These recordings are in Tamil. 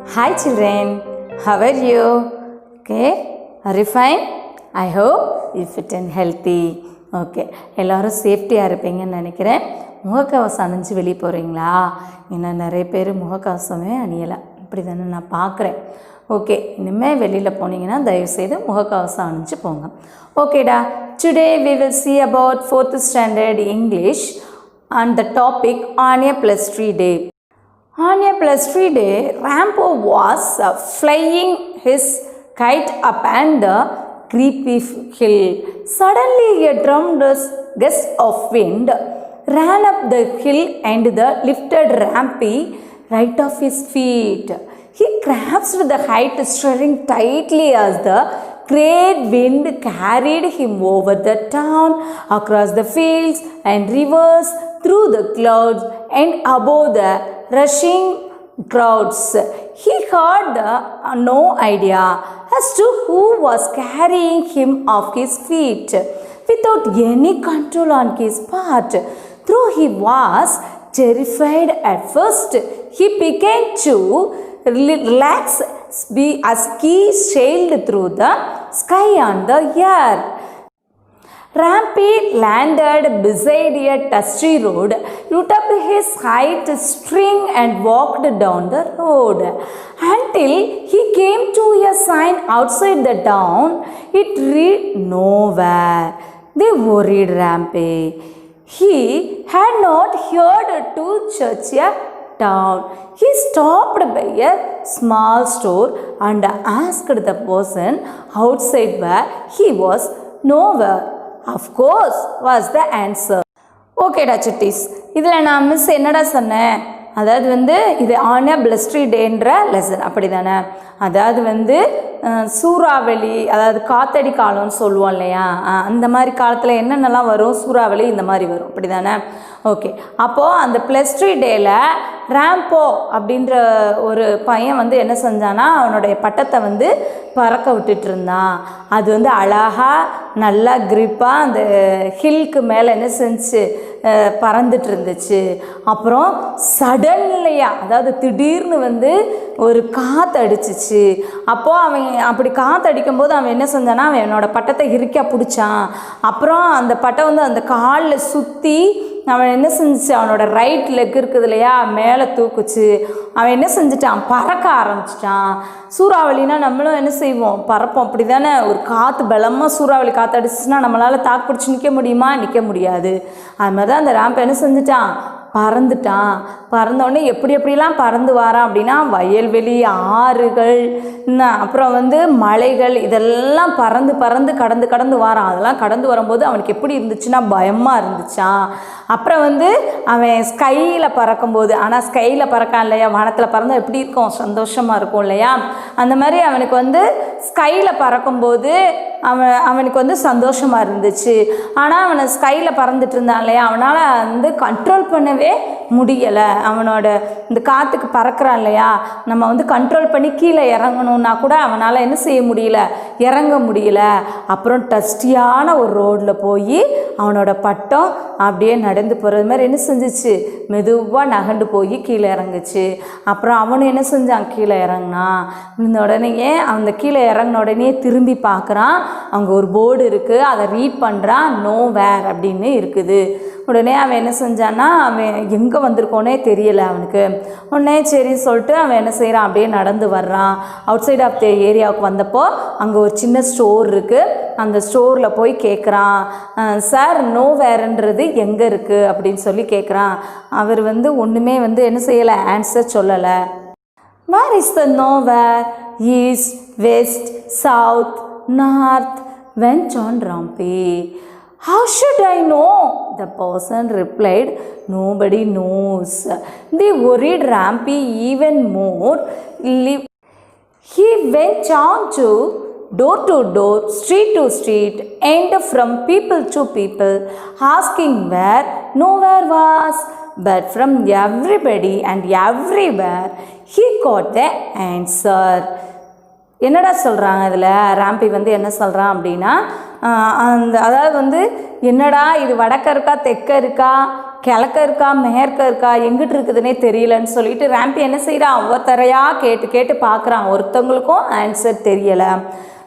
Hi children, how are you? Okay, are you fine? I hope you fit and healthy. Okay, எல்லாரும் சேஃப்டியாக இருப்பீங்கன்னு நினைக்கிறேன். முகக்கவசம் அணிஞ்சு வெளியே போகிறீங்களா? இன்னும் நிறைய பேர் முகக்கவசமே அணியலை, இப்படி தானே நான் பார்க்குறேன். ஓகே, இனிமேல் வெளியில் போனீங்கன்னா தயவுசெய்து முகக்கவசம் அணிஞ்சு போங்க. ஓகேடா, today we will see about 4th standard English and the topic on a +3 day. On a +3 day, Rambo was flying his kite up and the creepy hill. Suddenly a tremendous gust of wind ran up the hill and the lifted Rampy right off his feet. He grasped the height, steering tightly as the great wind carried him over the town, across the fields and rivers, through the clouds and above the rushing crowds. He had no idea as to who was carrying him off his feet. Without any control on his part, though he was terrified at first, he began to relax as he sailed through the sky on the air. Rampy landed beside a dusty road, took up his height string and walked down the road until he came to a sign outside the town. It read nowhere. They worried Rampy. He had not heard to church a town. He stopped by a small store and asked the person outside where he was. Nowhere, of course, was the answer. ஓகேடா சுட்டீஸ், இதில் நான் மிஸ் என்னடா சொன்னேன், அதாவது வந்து இது ஆன் எ +3 டேன்ற லெசன், அப்படி தானே? அதாவது சூறாவளி, அதாவது காத்தடி காலம்னு சொல்லுவோம் இல்லையா, அந்த மாதிரி காலத்தில் என்னென்னலாம் வரும், சூறாவளி இந்த மாதிரி வரும், அப்படி தானே? ஓகே, அப்போது அந்த +3 டேயில் ராம்போ அப்படின்ற ஒரு பையன் என்ன செஞ்சானா, அவனுடைய பட்டத்தை பறக்க விட்டுட்டு இருந்தான். அது அழகாக நல்லா கிரிப்பாக அந்த ஹில்க்கு மேலே என்ன செஞ்சு பறந்துட்டு இருந்துச்சு. அப்புறம் சடன்லியாக, அதாவது திடீர்னு ஒரு காற்று அடிச்சிச்சு. அப்போது அவன் அப்படி காற்று அடிக்கும்போது அவன் என்ன செஞ்சானா, அவன் என்னோட பட்டத்தை இறுக்கா பிடிச்சான். அப்புறம் அந்த பட்டம் அந்த காலில் சுற்றி அவன் என்ன செஞ்சிச்சு, அவனோட ரைட் லெக் இருக்குது இல்லையா, மேலே தூக்குச்சு. அவன் என்ன செஞ்சிட்டான், பறக்க ஆரம்பிச்சிட்டான். சூறாவளினா நம்மளும் என்ன செய்வோம், பறப்போம், அப்படி தானே? ஒரு காற்று பலமாக சூறாவளி காற்று அடிச்சிச்சுன்னா நம்மளால் தாக்கு பிடிச்சி நிற்க முடியுமா? நிற்க முடியாது. அது மாதிரி தான் அந்த ராம்பை என்ன செஞ்சிட்டான், பறந்துட்டான். பறந்தோடனே எப்படிலாம் பறந்து வாரான் அப்படின்னா, வயல்வெளி, ஆறுகள், அப்புறம் மலைகள், இதெல்லாம் பறந்து கடந்து வாரான். அதெல்லாம் கடந்து வரும்போது அவனுக்கு எப்படி இருந்துச்சுன்னா பயமாக இருந்துச்சான். அப்புறம் அவன் ஸ்கையில் பறக்கும்போது, ஆனால் ஸ்கையில் பறக்கான் இல்லையா, வானத்தில் பறந்தால் எப்படி இருக்கும், சந்தோஷமாக இருக்கும் இல்லையா, அந்த மாதிரி அவனுக்கு ஸ்கையில் பறக்கும்போது அவனுக்கு சந்தோஷமாக இருந்துச்சு. ஆனால் அவனை ஸ்கையில் பறந்துட்டு இருந்தான் இல்லையா, அவனால் கண்ட்ரோல் பண்ணவே முடியலை. அவனோட இந்த காற்றுக்கு பறக்கிறான் இல்லையா, நம்ம கண்ட்ரோல் பண்ணி கீழே இறங்கணுன்னா கூட அவனால் என்ன செய்ய முடியல, இறங்க முடியல. அப்புறம் டஸ்டியான ஒரு ரோடில் போய் அவனோட பட்டம் அப்படியே நடந்து போகிறது மாதிரி என்ன செஞ்சிச்சு, மெதுவாக நகண்டு போய் கீழே இறங்குச்சு. அப்புறம் அவனு என்ன செஞ்சான், கீழே இறங்கினான். இந்த உடனேயே அந்த கீழே இறங்கின உடனே திரும்பி பார்க்குறான். அங்கே ஒரு போர்டு இருக்குது, அதை ரீட் பண்ணுறான். நோ வேர் அப்படின்னு இருக்குது. உடனே அவன் என்ன செஞ்சான்னா, அவன் எங்கே வந்திருக்கோனே தெரியலை அவனுக்கு. உடனே சரின்னு சொல்லிட்டு அவன் என்ன செய்கிறான், அப்படியே நடந்து வர்றான். அவுட் சைட் ஆஃப் த ஏரியாவுக்கு வந்தப்போ அங்கே ஒரு சின்ன ஸ்டோர் இருக்குது. அந்த ஸ்டோரில் போய் கேட்குறான், சார் நோ வேர்ன்றது எங்கே இருக்குது அப்படின்னு சொல்லி கேட்குறான். அவர் ஒன்றுமே என்ன செய்யலை, ஆன்சர் சொல்லலை. Where is the no where, east, west, south, north, went on Rampy. How should I know? The person replied, nobody knows. They worried Rampy even more. He went on to door, street to street, and from people to people, asking where nowhere was. But from everybody and everywhere, he got the answer. என்னடா சொல்கிறாங்க இதில், ராம்பி என்ன சொல்கிறான் அப்படின்னா, அந்த அதாவது என்னடா இது வடக்க இருக்கா தெற்க இருக்கா கிழக்க இருக்கா மேற்க இருக்கா எங்கிட்டு இருக்குதுன்னே தெரியலன்னு சொல்லிட்டு ராம்பி என்ன செய்கிறான், ஒவ்வொருத்தரையாக கேட்டு கேட்டு பார்க்குறான். ஒருத்தவங்களுக்கும் ஆன்சர் தெரியலை.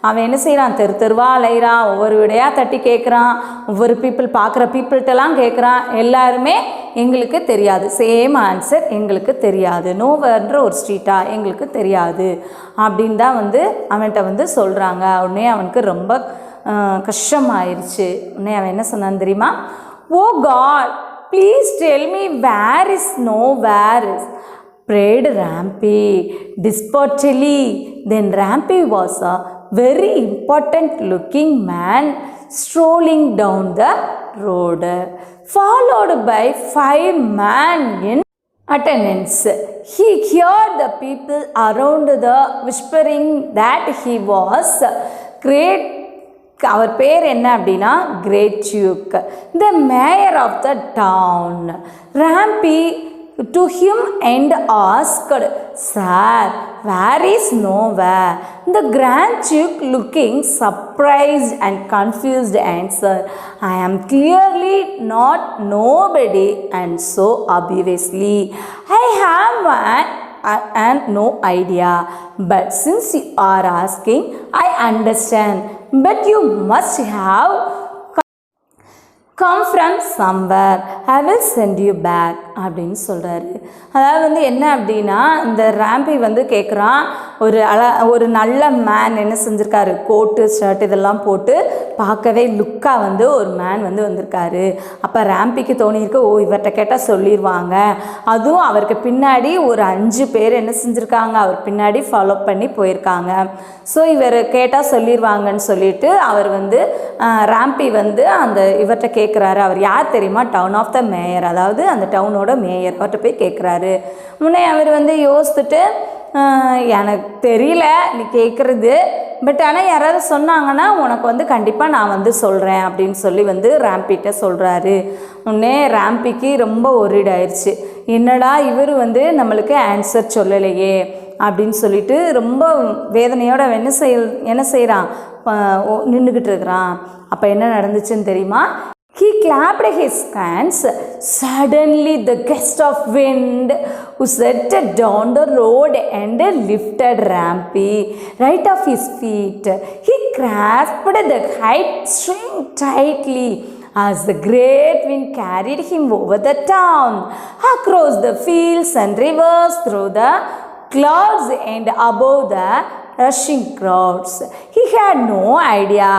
அவன் என்ன செய்கிறான், தெருவா அலைகிறான், ஒவ்வொரு விடையாக தட்டி கேட்குறான். ஒவ்வொரு பார்க்குற பீப்புள்கிட்டலாம் கேட்குறான். எல்லாருமே எங்களுக்கு தெரியாது, சேம் ஆன்சர் எங்களுக்கு தெரியாது, நோவர்ன்ற ஒரு ஸ்ட்ரீட்டா எங்களுக்கு தெரியாது அப்படின்னு தான் அவன்கிட்ட சொல்கிறாங்க. உடனே அவனுக்கு ரொம்ப கஷ்டமாயிருச்சு. உடனே அவன் என்ன சொன்னான்னு தெரியுமா, oh God please tell me where is nowhere is prayed Rampy desperately. Then Rampy was a very important looking man strolling down the road, followed by 5 men in attendance. He heard the people around the whispering that he was great. அவர் பேர் என்ன அப்படின்னா great duke, the mayor of the town. Rampy to him and asked, Sir, where is nowhere? The Grand Duke, looking surprised and confused, answered, I am clearly not nobody, and so obviously I have no idea. But since you are asking, I understand. But you must have come from somewhere. I will send you back அப்படின்னு சொல்கிறாரு. அதாவது என்ன அப்படின்னா, இந்த ராம்பி கேட்குறான், ஒரு நல்ல மேன் என்ன செஞ்சுருக்காரு, கோட்டு ஷர்ட் இதெல்லாம் போட்டு பார்க்கவே லுக்காக ஒரு மேன் வந்திருக்காரு. அப்போ ராம்பிக்கு தோணியிருக்கு, ஓ இவர்கிட்ட கேட்டால் சொல்லிடுவாங்க. அதுவும் அவருக்கு பின்னாடி ஒரு 5 பேர் என்ன செஞ்சுருக்காங்க, அவர் பின்னாடி ஃபாலோ பண்ணி போயிருக்காங்க. ஸோ இவர் கேட்டால் சொல்லிடுவாங்கன்னு சொல்லிட்டு அவர் ராம்பி அந்த இவர்கிட்ட கேட்குறாரு. அவர் யார் தெரியுமா, டவுன் ஆஃப் த மேயர், அதாவது அந்த டவுனோட மேயர். அவர்கிட்ட போய் கேட்குறாரு. முன்னே அவர் யோசித்துட்டு, எனக்கு தெரியல நீ கேட்குறது, பட் ஆனால் யாராவது சொன்னாங்கன்னா உனக்கு கண்டிப்பாக நான் சொல்கிறேன் அப்படின்னு சொல்லி ராம்பிகிட்ட சொல்கிறாரு. உடனே ராம்பிக்கு ரொம்ப ஒரிடாயிருச்சு. என்னடா இவர் நம்மளுக்கு ஆன்சர் சொல்லலையே அப்படின்னு சொல்லிட்டு ரொம்ப வேதனையோட என்ன செய்கிறான், நின்றுக்கிட்டு இருக்கிறான். அப்போ என்ன நடந்துச்சுன்னு தெரியுமா, he clapped his hands. Suddenly the gust of wind set down the road and lifted Rampy right off his feet. He grasped the height string tightly as the great wind carried him over the town, across the fields and rivers, through the clouds and above the rushing crowds. He had no idea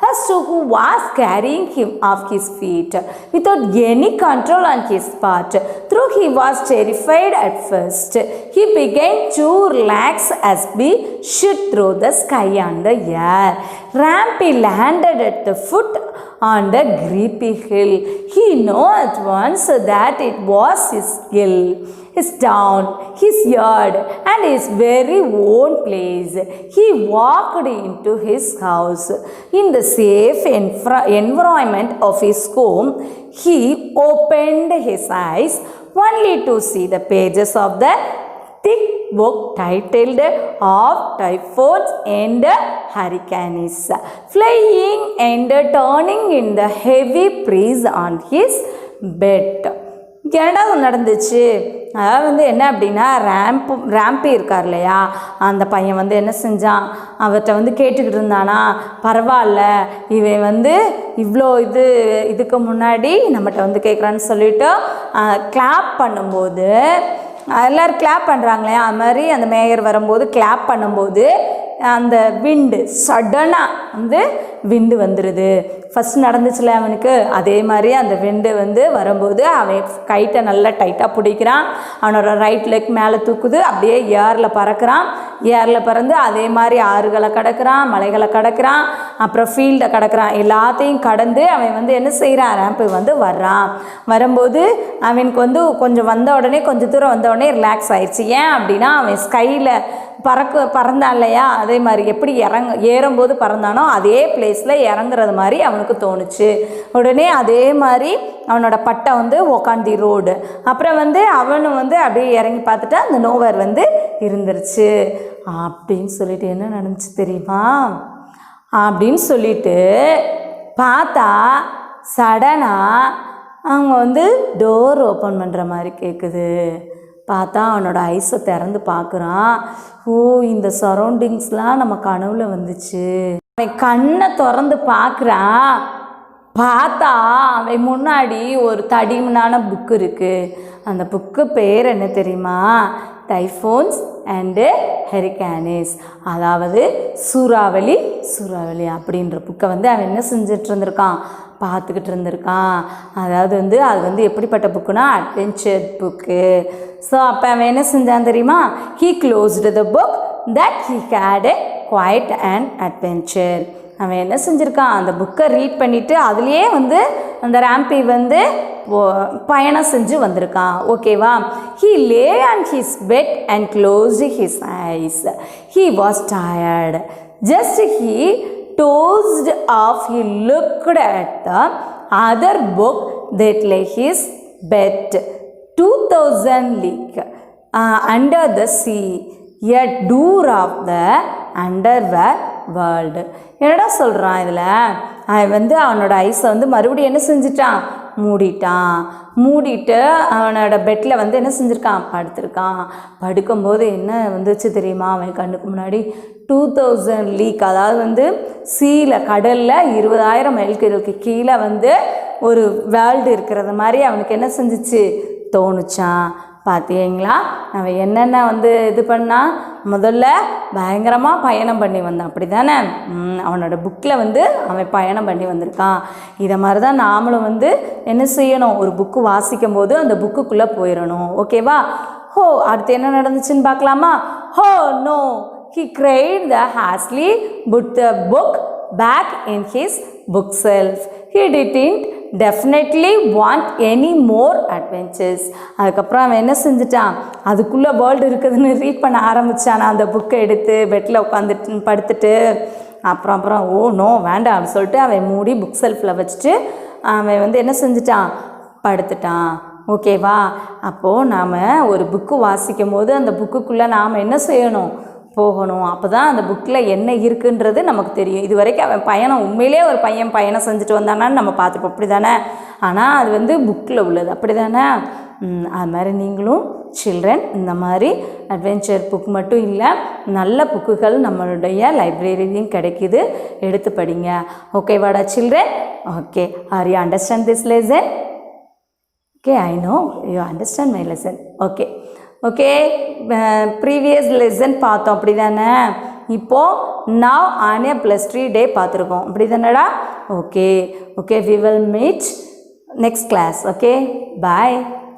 as to who was carrying him off his feet, without any control on his part. Though he was terrified at first, he began to relax as he shot through the sky and the air. Rampy landed at the foot on the creepy hill. He knew at once that it was his hill, his town, his yard, and his very own place. He walked into his house. In the safe environment of his home, he opened his eyes only to see the pages of the thick book titled Of Typhoons and Hurricanes flying and turning in the heavy breeze on his bed. என்னடா நடந்துச்சு, அதாவது என்ன அப்படின்னா, ராம்பி இருக்கார் இல்லையா, அந்த பையன் என்ன செஞ்சான், அவர்கிட்ட கேட்டுக்கிட்டு இருந்தானா, பரவாயில்ல இவன் இவ்வளோ இதுக்கு முன்னாடி நம்மகிட்ட கேட்குறான்னு சொல்லிவிட்டு கிளாப் பண்ணும்போது, எல்லோரும் கிளாப் பண்ணுறாங்களே, அது மாதிரி அந்த மேயர் வரும்போது கிளாப் பண்ணும்போது அந்த விண்டு சடனாக விண்டு வந்துடுது. ஃபஸ்ட் நடந்துச்சுல அவனுக்கு, அதே மாதிரி அந்த விண்டு வரும்போது அவன் கைட்டை நல்லா டைட்டாக பிடிக்கிறான். அவனோட ரைட் லெக் மேலே தூக்குது, அப்படியே ஏரில் பறக்கிறான். ஏரில் பறந்து அதே மாதிரி ஆறுகளை கடக்கிறான், மலைகளை கடக்கிறான், அப்புறம் ஃபீல்டை கடக்கிறான். எல்லாத்தையும் கடந்து அவன் என்ன செய்கிறான், ரேம்பு வர்றான். வரும்போது அவனுக்கு கொஞ்சம் வந்த உடனே, கொஞ்சம் தூரம் வந்த உடனே ரிலாக்ஸ் ஆயிடுச்சு. ஏன் அப்படின்னா, அவன் ஸ்கையில் பறந்தான் இல்லையா, அதே மாதிரி எப்படி ஏறும்போது பறந்தானோ அதே பிளேஸில் இறங்குறது மாதிரி அவனுக்கு தோணுச்சு. உடனே அதே மாதிரி அவனோட பட்டை உக்காந்தி ரோடு. அப்புறம் அவனும் அப்படியே இறங்கி பார்த்துட்டா அந்த நோவர் இருந்துருச்சு. அப்படின்னு சொல்லிட்டு என்ன நடந்துச்சு தெரியுமா, அப்படின்னு சொல்லிட்டு பார்த்தா சடனாக அவங்க வந்து டோர் ஓப்பன் பண்ணுற மாதிரி கேட்குது. பார்த்தா அவனோட ஐஸை திறந்து பார்க்குறான். ஓ, இந்த சரௌண்டிங்ஸ்லாம் நம்ம கனவுல வந்துச்சு. அவன் கண்ணை திறந்து பார்க்குறான். பார்த்தா அவன் முன்னாடி ஒரு தடிமனான புக்கு இருக்குது. அந்த புக்கு பேர் என்ன தெரியுமா? டைஃபோன்ஸ் அண்டு ஹெரிகானிஸ், அதாவது சூறாவளி அப்படின்ற புக்கை வந்து அவன் என்ன செஞ்சுட்டு இருந்திருக்கான்? பார்த்துக்கிட்டு இருந்திருக்கான். அதாவது வந்து அது வந்து எப்படிப்பட்ட புக்குனா அட்வென்ச்சர் புக்கு. ஸோ அப்போ அவன் என்ன செஞ்சான் தெரியுமா? He closed the book that he had a quiet and adventure. அவன் என்ன செஞ்சுருக்கான்? அந்த புக்கை ரீட் பண்ணிவிட்டு அதுலேயே வந்து அந்த ராம்பி வந்து பயணம் செஞ்சு வந்திருக்கான். ஓகேவா? He lay on his bed and closed his eyes. He was tired. Just he dozed off. He looked at the other book that lay his bed 2000 leagues under the sea, a door of the underworld world. என்னடா சொல்கிறான் இதில்? அவன் வந்து அவனோட ஐஸை வந்து மறுபடியும் என்ன செஞ்சிட்டான்? மூடிட்டு அவனோட பெட்டில் வந்து என்ன செஞ்சுருக்கான்? படுத்திருக்கான். படுக்கும்போது என்ன வந்துச்சு தெரியுமா? அவன் கண்ணுக்கு முன்னாடி 2000 லீக், அதாவது வந்து கடலில் 20,000 மைல்களுக்கு கீழே வந்து ஒரு வேர்ல்டு இருக்கிறது மாதிரி அவனுக்கு என்ன செஞ்சிச்சு? தோணுச்சான். பார்த்தீங்களா? அவன் என்னென்ன வந்து இது பண்ணால் முதல்ல பயங்கரமாக பயணம் பண்ணி வந்தான், அப்படி தானே? அவனோட புக்கில் வந்து அவன் பயணம் பண்ணி வந்திருக்கான். இதை மாதிரி தான் நாமளும் வந்து என்ன செய்யணும்? ஒரு புக்கு வாசிக்கும் போது அந்த புக்குக்குள்ளே போயிடணும். ஓகேவா? ஹோ, அடுத்து என்ன நடந்துச்சுன்னு பார்க்கலாமா? ஹோ no, he cried the hastily put the book back in his bookshelf. He didn't definitely want any more adventures. அதுக்கப்புறம் அவன் என்ன செஞ்சிட்டான்? அதுக்குள்ளே வேர்ல்டு இருக்குதுன்னு ரீட் பண்ண ஆரம்பித்தான். அந்த புக்கை எடுத்து பெட்டில் உட்காந்துட்டு படுத்துட்டு அப்புறம் ஓ நோ வேண்டாம் அப்படின்னு சொல்லிட்டு அவன் மூடி புக் செல்ஃபில் வச்சுட்டு அவன் வந்து என்ன செஞ்சிட்டான்? படுத்துட்டான். ஓகேவா? அப்போது நாம் ஒரு புக்கு வாசிக்கும் போது அந்த புக்குக்குள்ளே நாம் என்ன செய்யணும்? போகணும். அப்போ தான் அந்த புக்கில் என்ன இருக்குன்றது நமக்கு தெரியும். இது வரைக்கும் அவன் பயணம் உண்மையிலே ஒரு பயணம் செஞ்சுட்டு வந்தானான்னு நம்ம பார்த்துப்போம், அப்படி தானே? ஆனால் அது வந்து புக்கில் உள்ளது, அப்படி தானே? அது மாதிரி நீங்களும் சில்ட்ரன் இந்த மாதிரி அட்வென்ச்சர் புக் மட்டும் இல்லை, நல்ல புக்குகள் நம்மளுடைய லைப்ரரியிலையும் கிடைக்கிது, எடுத்து படிங்க. ஓகேவாடா children? Okay, are you understand this lesson? Okay, I know you understand my lesson. Okay okay, previous lesson பார்த்தோம், அப்படி தானே? இப்போது நவ் ஆன் ஏ +3 டே பார்த்துருக்கோம், அப்படி தானடா? Okay, we will meet next class. Okay, bye.